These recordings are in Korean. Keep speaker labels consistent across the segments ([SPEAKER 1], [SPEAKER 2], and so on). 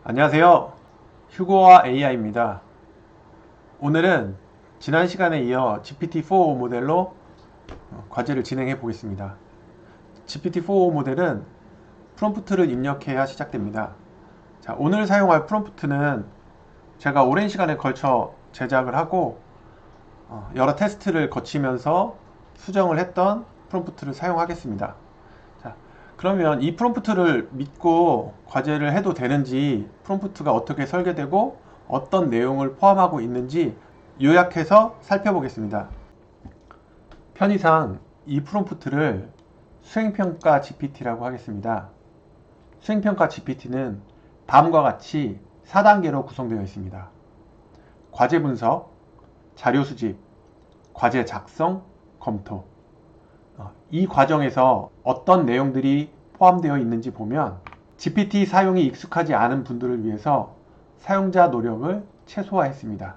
[SPEAKER 1] 안녕하세요. 휴고와 AI입니다. 오늘은 지난 시간에 이어 GPT-4o 모델로 과제를 진행해 보겠습니다. GPT-4o 모델은 프롬프트를 입력해야 시작됩니다. 자, 오늘 사용할 프롬프트는 제가 오랜 시간에 걸쳐 제작을 하고 여러 테스트를 거치면서 수정을 했던 프롬프트를 사용하겠습니다. 자, 그러면 이 프롬프트를 믿고 과제를 해도 되는지, 프롬프트가 어떻게 설계되고 어떤 내용을 포함하고 있는지 요약해서 살펴보겠습니다. 편의상 이 프롬프트를 수행평가 GPT라고 하겠습니다. 수행평가 GPT는 다음과 같이 4단계로 구성되어 있습니다. 과제 분석, 자료 수집, 과제 작성, 검토. 이 과정에서 어떤 내용들이 포함되어 있는지 보면 GPT 사용이 익숙하지 않은 분들을 위해서 사용자 노력을 최소화했습니다.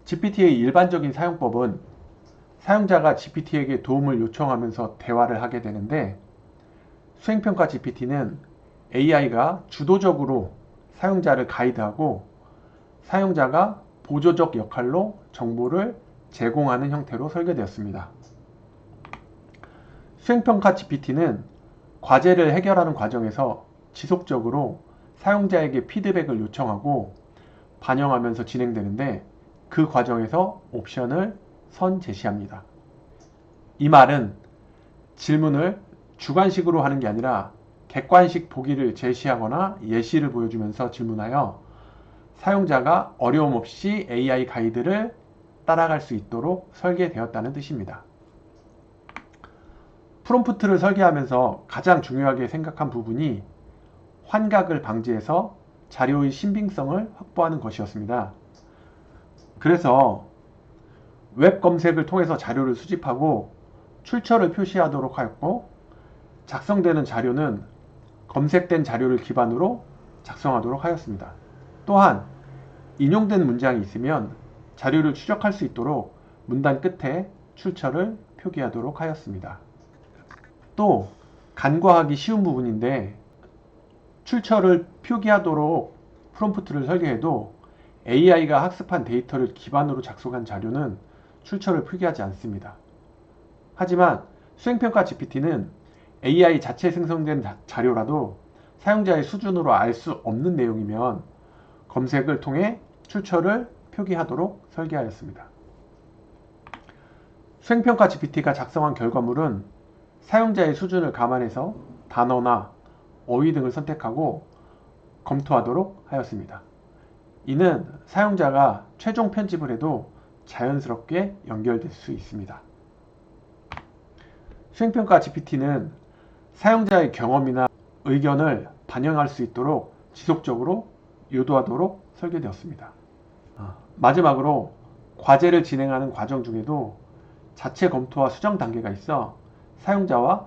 [SPEAKER 1] GPT의 일반적인 사용법은 사용자가 GPT에게 도움을 요청하면서 대화를 하게 되는데, 수행평가 GPT는 AI가 주도적으로 사용자를 가이드하고 사용자가 보조적 역할로 정보를 제공하는 형태로 설계되었습니다. 수행평가 GPT는 과제를 해결하는 과정에서 지속적으로 사용자에게 피드백을 요청하고 반영하면서 진행되는데, 그 과정에서 옵션을 제시합니다. 이 말은 질문을 주관식으로 하는 게 아니라 객관식 보기를 제시하거나 예시를 보여주면서 질문하여 사용자가 어려움 없이 AI 가이드를 따라갈 수 있도록 설계되었다는 뜻입니다. 프롬프트를 설계하면서 가장 중요하게 생각한 부분이 환각을 방지해서 자료의 신빙성을 확보하는 것이었습니다. 그래서 웹 검색을 통해서 자료를 수집하고 출처를 표시하도록 하였고, 작성되는 자료는 검색된 자료를 기반으로 작성하도록 하였습니다. 또한 인용된 문장이 있으면 자료를 추적할 수 있도록 문단 끝에 출처를 표기하도록 하였습니다. 또 간과하기 쉬운 부분인데, 출처를 표기하도록 프롬프트를 설계해도 AI가 학습한 데이터를 기반으로 작성한 자료는 출처를 표기하지 않습니다. 하지만 수행평가 GPT는 AI 자체 생성된 자료라도 사용자의 수준으로 알 수 없는 내용이면 검색을 통해 출처를 표기하도록 설계하였습니다. 수행평가 GPT가 작성한 결과물은 사용자의 수준을 감안해서 단어나 어휘 등을 선택하고 검토하도록 하였습니다. 이는 사용자가 최종 편집을 해도 자연스럽게 연결될 수 있습니다. 수행평가 GPT는 사용자의 경험이나 의견을 반영할 수 있도록 지속적으로 유도하도록 설계되었습니다. 마지막으로 과제를 진행하는 과정 중에도 자체 검토와 수정 단계가 있어 사용자와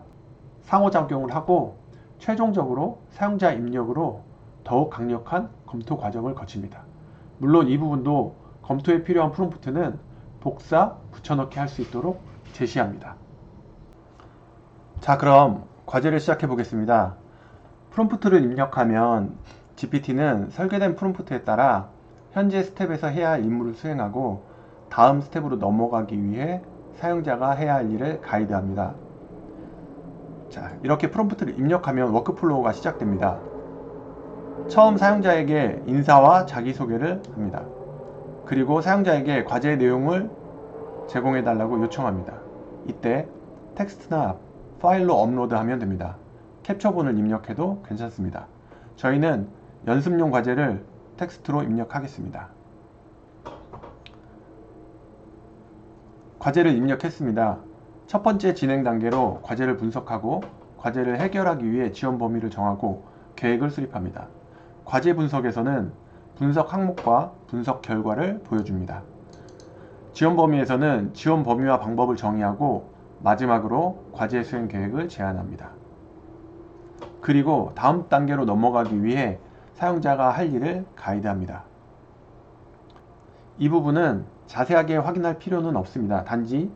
[SPEAKER 1] 상호작용을 하고 최종적으로 사용자 입력으로 더욱 강력한 검토 과정을 거칩니다. 물론 이 부분도 검토에 필요한 프롬프트는 복사, 붙여넣기 할 수 있도록 제시합니다. 자, 그럼 과제를 시작해 보겠습니다. 프롬프트를 입력하면 GPT는 설계된 프롬프트에 따라 현재 스텝에서 해야 할 임무를 수행하고 다음 스텝으로 넘어가기 위해 사용자가 해야 할 일을 가이드합니다. 자, 이렇게 프롬프트를 입력하면 워크플로우가 시작됩니다. 처음 사용자에게 인사와 자기소개를 합니다. 그리고 사용자에게 과제의 내용을 제공해 달라고 요청합니다. 이때 텍스트나 파일로 업로드하면 됩니다. 캡처본을 입력해도 괜찮습니다. 저희는 연습용 과제를 텍스트로 입력하겠습니다. 과제를 입력했습니다. 첫 번째 진행 단계로 과제를 분석하고 과제를 해결하기 위해 지원 범위를 정하고 계획을 수립합니다. 과제 분석에서는 분석 항목과 분석 결과를 보여줍니다. 지원 범위에서는 지원 범위와 방법을 정의하고 마지막으로 과제 수행 계획을 제안합니다. 그리고 다음 단계로 넘어가기 위해 사용자가 할 일을 가이드합니다. 이 부분은 자세하게 확인할 필요는 없습니다. 단지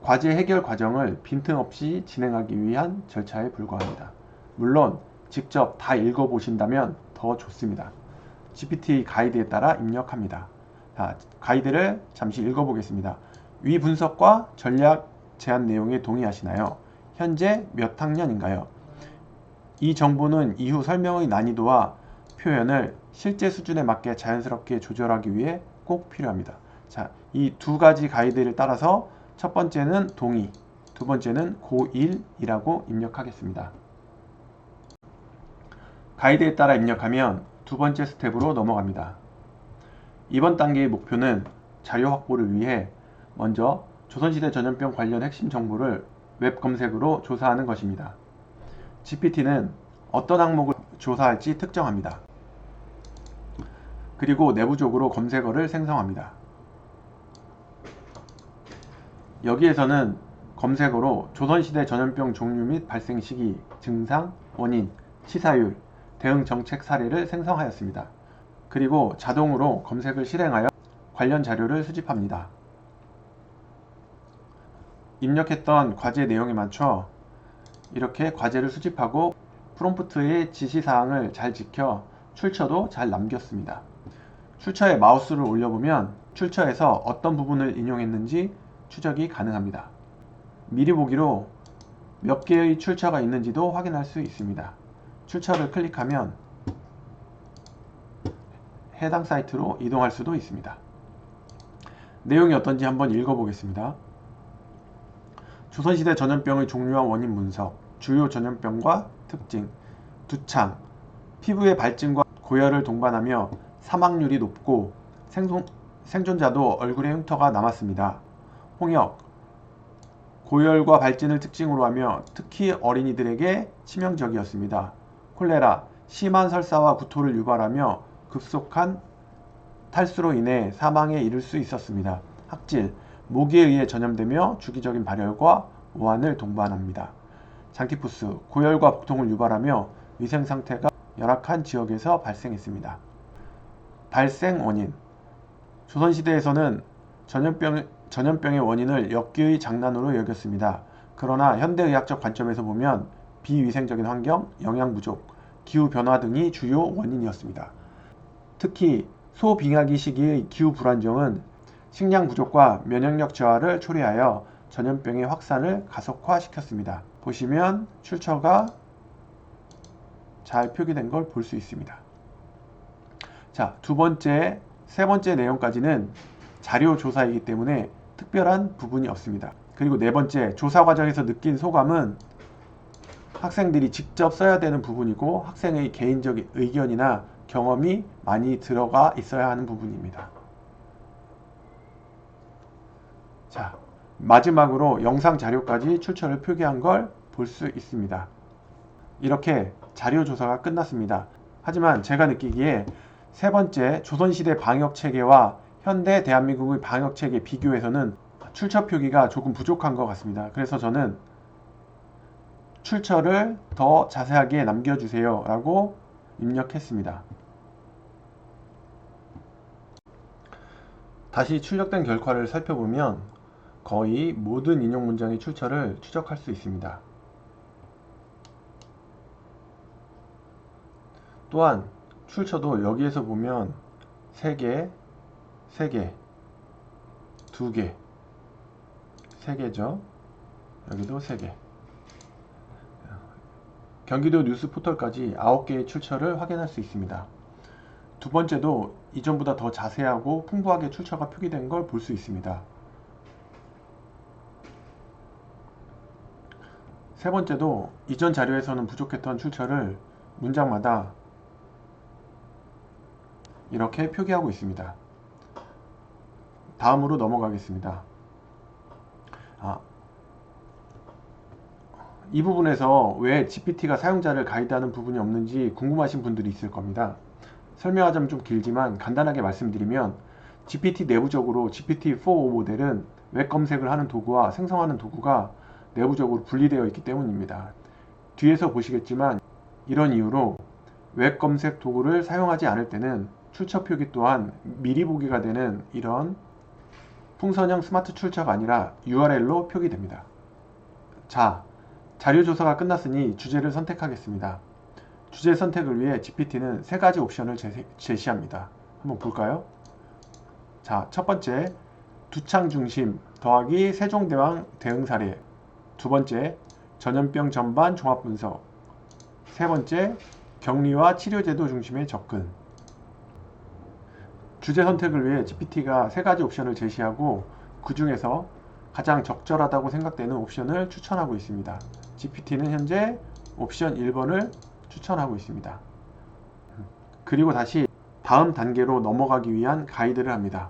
[SPEAKER 1] 과제 해결 과정을 빈틈없이 진행하기 위한 절차에 불과합니다. 물론 직접 다 읽어보신다면 더 좋습니다. GPT 가이드에 따라 입력합니다. 자, 가이드를 잠시 읽어보겠습니다. 위 분석과 전략 제안 내용에 동의하시나요? 현재 몇 학년인가요? 이 정보는 이후 설명의 난이도와 표현을 실제 수준에 맞게 자연스럽게 조절하기 위해 꼭 필요합니다. 자, 이 두 가지 가이드를 따라서 첫 번째는 동의, 두 번째는 고1이라고 입력하겠습니다. 가이드에 따라 입력하면 두 번째 스텝으로 넘어갑니다. 이번 단계의 목표는 자료 확보를 위해 먼저 조선시대 전염병 관련 핵심 정보를 웹 검색으로 조사하는 것입니다. GPT는 어떤 항목을 조사할지 특정합니다. 그리고 내부적으로 검색어를 생성합니다. 여기에서는 검색어로 조선시대 전염병 종류 및 발생 시기, 증상, 원인, 치사율, 대응 정책 사례를 생성하였습니다. 그리고 자동으로 검색을 실행하여 관련 자료를 수집합니다. 입력했던 과제 내용에 맞춰 이렇게 과제를 수집하고 프롬프트의 지시사항을 잘 지켜 출처도 잘 남겼습니다. 출처에 마우스를 올려보면 출처에서 어떤 부분을 인용했는지 추적이 가능합니다. 미리 보기로 몇 개의 출처가 있는지도 확인할 수 있습니다. 출처를 클릭하면 해당 사이트로 이동할 수도 있습니다. 내용이 어떤지 한번 읽어보겠습니다. 조선시대 전염병의 종류와 원인 분석, 주요 전염병과 특징, 두창, 피부의 발진과 고열을 동반하며 사망률이 높고 생존자도 얼굴에 흉터가 남았습니다. 홍역, 고열과 발진을 특징으로 하며 특히 어린이들에게 치명적이었습니다. 콜레라, 심한 설사와 구토를 유발하며 급속한 탈수로 인해 사망에 이를 수 있었습니다. 학질, 모기에 의해 전염되며 주기적인 발열과 오한을 동반합니다. 장티푸스, 고열과 복통을 유발하며 위생 상태가 열악한 지역에서 발생했습니다. 발생 원인, 조선시대에서는 전염병의 원인을 엽기의 장난으로 여겼습니다. 그러나 현대의학적 관점에서 보면 비위생적인 환경, 영양 부족, 기후 변화 등이 주요 원인이었습니다. 특히 소빙하기 시기의 기후 불안정은 식량 부족과 면역력 저하를 초래하여 전염병의 확산을 가속화시켰습니다. 보시면 출처가 잘 표기된 걸 볼 수 있습니다. 자, 세 번째 내용까지는 자료 조사이기 때문에 특별한 부분이 없습니다. 그리고 네 번째, 조사 과정에서 느낀 소감은 학생들이 직접 써야 되는 부분이고 학생의 개인적인 의견이나 경험이 많이 들어가 있어야 하는 부분입니다. 자, 마지막으로 영상 자료까지 출처를 표기한 걸 볼 수 있습니다. 이렇게 자료 조사가 끝났습니다. 하지만 제가 느끼기에 세 번째 조선시대 방역체계와 현대 대한민국의 방역체계 비교해서는 출처 표기가 조금 부족한 것 같습니다. 그래서 저는 출처를 더 자세하게 남겨주세요 라고 입력했습니다. 다시 출력된 결과를 살펴보면 거의 모든 인용 문장의 출처를 추적할 수 있습니다. 또한 출처도 여기에서 보면 3개, 3개, 2개, 3개죠. 여기도 3개. 경기도 뉴스 포털까지 9개의 출처를 확인할 수 있습니다. 두 번째도 이전보다 더 자세하고 풍부하게 출처가 표기된 걸 볼 수 있습니다. 세 번째도 이전 자료에서는 부족했던 출처를 문장마다 이렇게 표기하고 있습니다. 다음으로 넘어가겠습니다. 이 부분에서 왜 GPT가 사용자를 가이드하는 부분이 없는지 궁금하신 분들이 있을 겁니다. 설명하자면 좀 길지만 간단하게 말씀드리면 GPT 내부적으로 GPT-4 모델은 웹 검색을 하는 도구와 생성하는 도구가 내부적으로 분리되어 있기 때문입니다. 뒤에서 보시겠지만 이런 이유로 웹 검색 도구를 사용하지 않을 때는 출처 표기 또한 미리 보기가 되는 이런 풍선형 스마트 출처가 아니라 URL로 표기됩니다. 자, 자료 조사가 끝났으니 주제를 선택하겠습니다. 주제 선택을 위해 GPT는 세 가지 옵션을 제시합니다. 한번 볼까요? 자, 첫 번째, 두창 중심 더하기 세종대왕 대응 사례. 두 번째, 전염병 전반 종합 분석. 세 번째, 격리와 치료제도 중심의 접근. 주제 선택을 위해 GPT가 세 가지 옵션을 제시하고 그 중에서 가장 적절하다고 생각되는 옵션을 추천하고 있습니다. GPT는 현재 옵션 1번을 추천하고 있습니다. 그리고 다시 다음 단계로 넘어가기 위한 가이드를 합니다.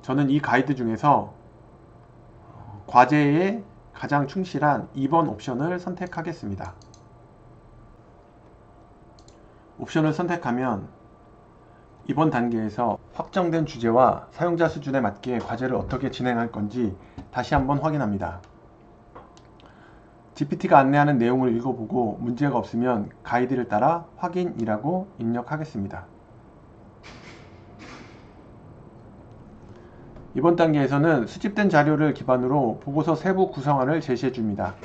[SPEAKER 1] 저는 이 가이드 중에서 과제에 가장 충실한 2번 옵션을 선택하겠습니다. 옵션을 선택하면 이번 단계에서 확정된 주제와 사용자 수준에 맞게 과제를 어떻게 진행할 건지 다시 한번 확인합니다. GPT가 안내하는 내용을 읽어보고 문제가 없으면 가이드를 따라 확인이라고 입력하겠습니다. 이번 단계에서는 수집된 자료를 기반으로 보고서 세부 구성안을 제시해 줍니다.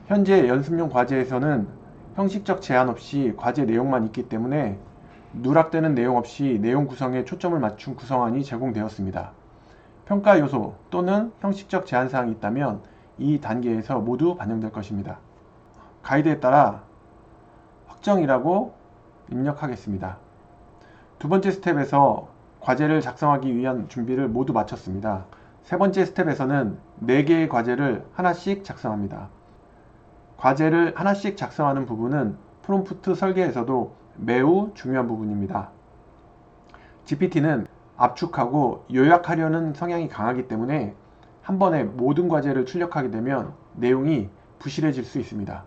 [SPEAKER 1] 현재 연습용 과제에서는 형식적 제한 없이 과제 내용만 있기 때문에 누락되는 내용 없이 내용 구성에 초점을 맞춘 구성안이 제공되었습니다. 평가 요소 또는 형식적 제한사항이 있다면 이 단계에서 모두 반영될 것입니다. 가이드에 따라 확정이라고 입력하겠습니다. 두 번째 스텝에서 과제를 작성하기 위한 준비를 모두 마쳤습니다. 세 번째 스텝에서는 4개의 과제를 하나씩 작성합니다. 과제를 하나씩 작성하는 부분은 프롬프트 설계에서도 매우 중요한 부분입니다. GPT는 압축하고 요약하려는 성향이 강하기 때문에 한 번에 모든 과제를 출력하게 되면 내용이 부실해질 수 있습니다.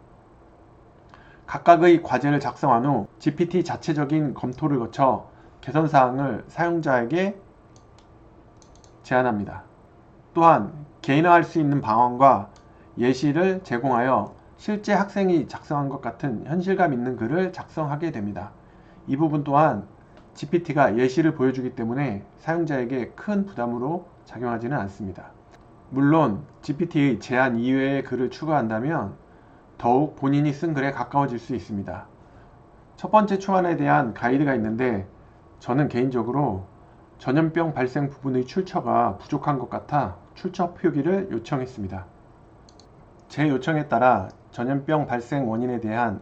[SPEAKER 1] 각각의 과제를 작성한 후 GPT 자체적인 검토를 거쳐 개선사항을 사용자에게 제안합니다. 또한 개인화할 수 있는 방안과 예시를 제공하여 실제 학생이 작성한 것 같은 현실감 있는 글을 작성하게 됩니다. 이 부분 또한 GPT가 예시를 보여주기 때문에 사용자에게 큰 부담으로 작용하지는 않습니다. 물론 GPT의 제안 이외의 글을 추가한다면 더욱 본인이 쓴 글에 가까워질 수 있습니다. 첫 번째 초안에 대한 가이드가 있는데 저는 개인적으로 전염병 발생 부분의 출처가 부족한 것 같아 출처 표기를 요청했습니다. 제 요청에 따라 전염병 발생 원인에 대한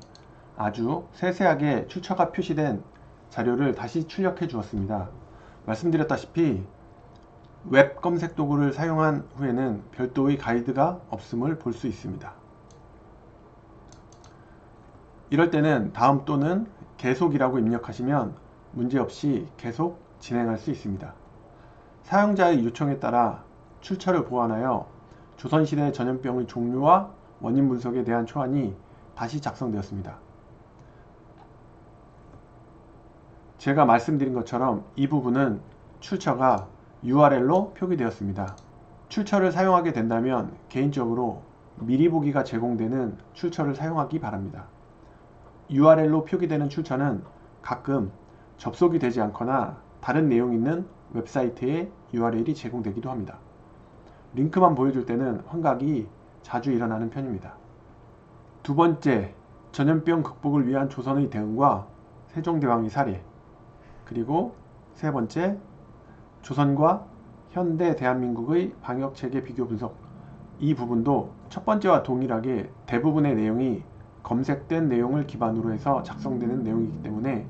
[SPEAKER 1] 아주 세세하게 출처가 표시된 자료를 다시 출력해 주었습니다. 말씀드렸다시피 웹 검색 도구를 사용한 후에는 별도의 가이드가 없음을 볼 수 있습니다. 이럴 때는 다음 또는 계속이라고 입력하시면 문제없이 계속 진행할 수 있습니다. 사용자의 요청에 따라 출처를 보완하여 조선시대 전염병의 종류와 원인 분석에 대한 초안이 다시 작성되었습니다. 제가 말씀드린 것처럼 이 부분은 출처가 URL로 표기되었습니다. 출처를 사용하게 된다면 개인적으로 미리 보기가 제공되는 출처를 사용하기 바랍니다. URL로 표기되는 출처는 가끔 접속이 되지 않거나 다른 내용이 있는 웹사이트에 URL이 제공되기도 합니다. 링크만 보여줄 때는 환각이 자주 일어나는 편입니다. 두 번째, 전염병 극복을 위한 조선의 대응과 세종대왕의 사례. 그리고 세 번째, 조선과 현대 대한민국의 방역체계 비교 분석. 이 부분도 첫 번째와 동일하게 대부분의 내용이 검색된 내용을 기반으로 해서 작성되는 내용이기 때문에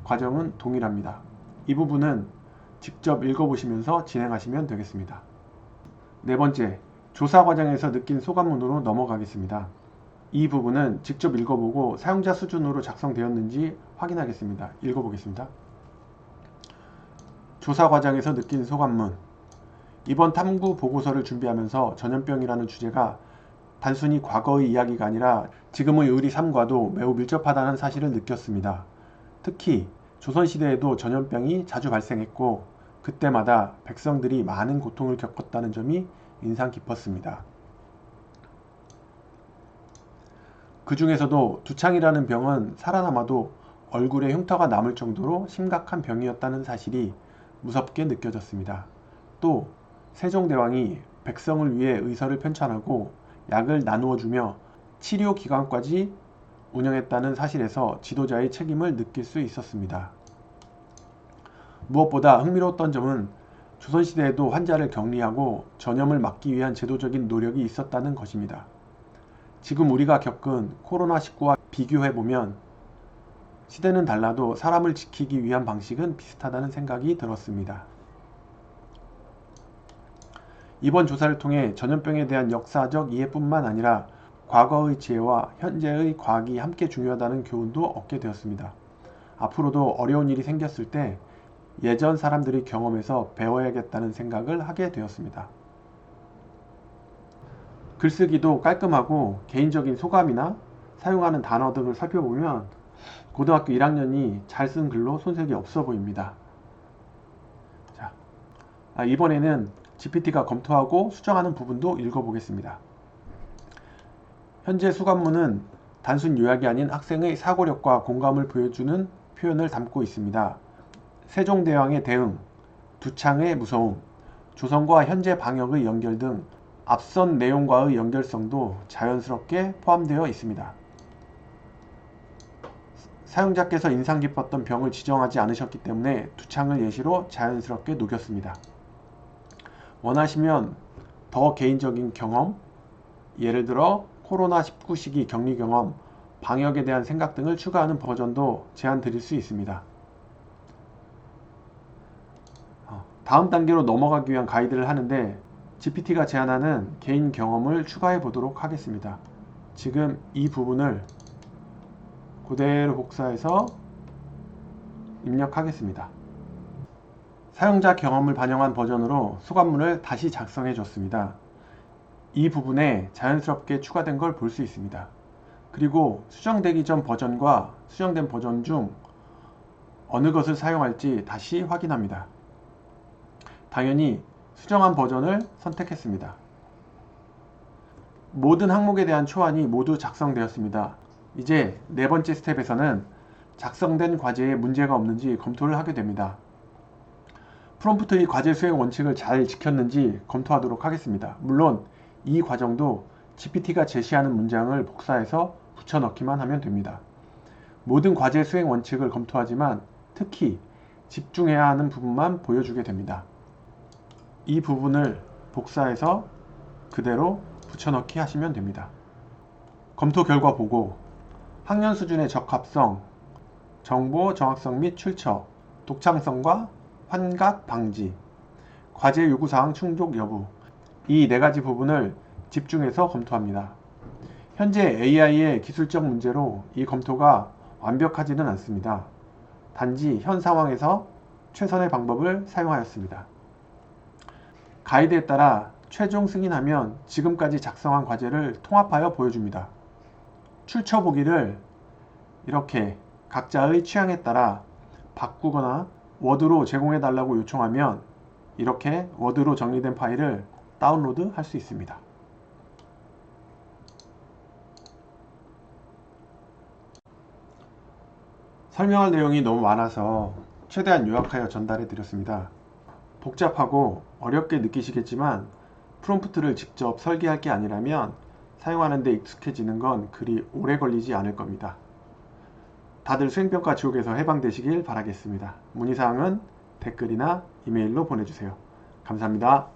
[SPEAKER 1] 과정은 동일합니다. 이 부분은 직접 읽어보시면서 진행하시면 되겠습니다. 네 번째, 조사 과정에서 느낀 소감문으로 넘어가겠습니다. 이 부분은 직접 읽어보고 사용자 수준으로 작성되었는지 확인하겠습니다. 읽어보겠습니다. 조사 과정에서 느낀 소감문. 이번 탐구 보고서를 준비하면서 전염병이라는 주제가 단순히 과거의 이야기가 아니라 지금의 우리 삶과도 매우 밀접하다는 사실을 느꼈습니다. 특히 조선시대에도 전염병이 자주 발생했고 그때마다 백성들이 많은 고통을 겪었다는 점이 인상 깊었습니다. 그 중에서도 두창이라는 병은 살아남아도 얼굴에 흉터가 남을 정도로 심각한 병이었다는 사실이 무섭게 느껴졌습니다. 또 세종대왕이 백성을 위해 의사를 편찬하고 약을 나누어 주며 치료 기간까지 운영했다는 사실에서 지도자의 책임을 느낄 수 있었습니다. 무엇보다 흥미로웠던 점은 조선시대에도 환자를 격리하고 전염을 막기 위한 제도적인 노력이 있었다는 것입니다. 지금 우리가 겪은 코로나19와 비교해보면 시대는 달라도 사람을 지키기 위한 방식은 비슷하다는 생각이 들었습니다. 이번 조사를 통해 전염병에 대한 역사적 이해뿐만 아니라 과거의 지혜와 현재의 과학이 함께 중요하다는 교훈도 얻게 되었습니다. 앞으로도 어려운 일이 생겼을 때 예전 사람들의 경험에서 배워야겠다는 생각을 하게 되었습니다. 글쓰기도 깔끔하고 개인적인 소감이나 사용하는 단어 등을 살펴보면 고등학교 1학년이 잘 쓴 글로 손색이 없어 보입니다. 자, 이번에는 GPT가 검토하고 수정하는 부분도 읽어보겠습니다. 현재 수관문은 단순 요약이 아닌 학생의 사고력과 공감을 보여주는 표현을 담고 있습니다. 세종대왕의 대응, 두창의 무서움, 조선과 현재 방역의 연결 등 앞선 내용과의 연결성도 자연스럽게 포함되어 있습니다. 사용자께서 인상 깊었던 병을 지정하지 않으셨기 때문에 두창을 예시로 자연스럽게 녹였습니다. 원하시면 더 개인적인 경험, 예를 들어 코로나19 시기 격리 경험, 방역에 대한 생각 등을 추가하는 버전도 제안 드릴 수 있습니다. 다음 단계로 넘어가기 위한 가이드를 하는데 GPT가 제안하는 개인 경험을 추가해 보도록 하겠습니다. 지금 이 부분을 그대로 복사해서 입력하겠습니다. 사용자 경험을 반영한 버전으로 수관문을 다시 작성해 줬습니다. 이 부분에 자연스럽게 추가된 걸 볼 수 있습니다. 그리고 수정되기 전 버전과 수정된 버전 중 어느 것을 사용할지 다시 확인합니다. 당연히 수정한 버전을 선택했습니다. 모든 항목에 대한 초안이 모두 작성되었습니다. 이제 네 번째 스텝에서는 작성된 과제에 문제가 없는지 검토를 하게 됩니다. 프롬프트의 과제 수행 원칙을 잘 지켰는지 검토하도록 하겠습니다. 물론 이 과정도 GPT가 제시하는 문장을 복사해서 붙여넣기만 하면 됩니다. 모든 과제 수행 원칙을 검토하지만 특히 집중해야 하는 부분만 보여주게 됩니다. 이 부분을 복사해서 그대로 붙여넣기 하시면 됩니다. 검토 결과 보고 학년 수준의 적합성, 정보 정확성 및 출처, 독창성과 환각 방지, 과제 요구사항 충족 여부, 이 네 가지 부분을 집중해서 검토합니다. 현재 AI의 기술적 문제로 이 검토가 완벽하지는 않습니다. 단지 현 상황에서 최선의 방법을 사용하였습니다. 가이드에 따라 최종 승인하면 지금까지 작성한 과제를 통합하여 보여줍니다. 출처 보기를 이렇게 각자의 취향에 따라 바꾸거나 워드로 제공해 달라고 요청하면 이렇게 워드로 정리된 파일을 다운로드 할 수 있습니다. 설명할 내용이 너무 많아서 최대한 요약하여 전달해 드렸습니다. 복잡하고 어렵게 느끼시겠지만 프롬프트를 직접 설계할 게 아니라면 사용하는 데 익숙해지는 건 그리 오래 걸리지 않을 겁니다. 다들 수행평가 지옥에서 해방되시길 바라겠습니다. 문의사항은 댓글이나 이메일로 보내주세요. 감사합니다.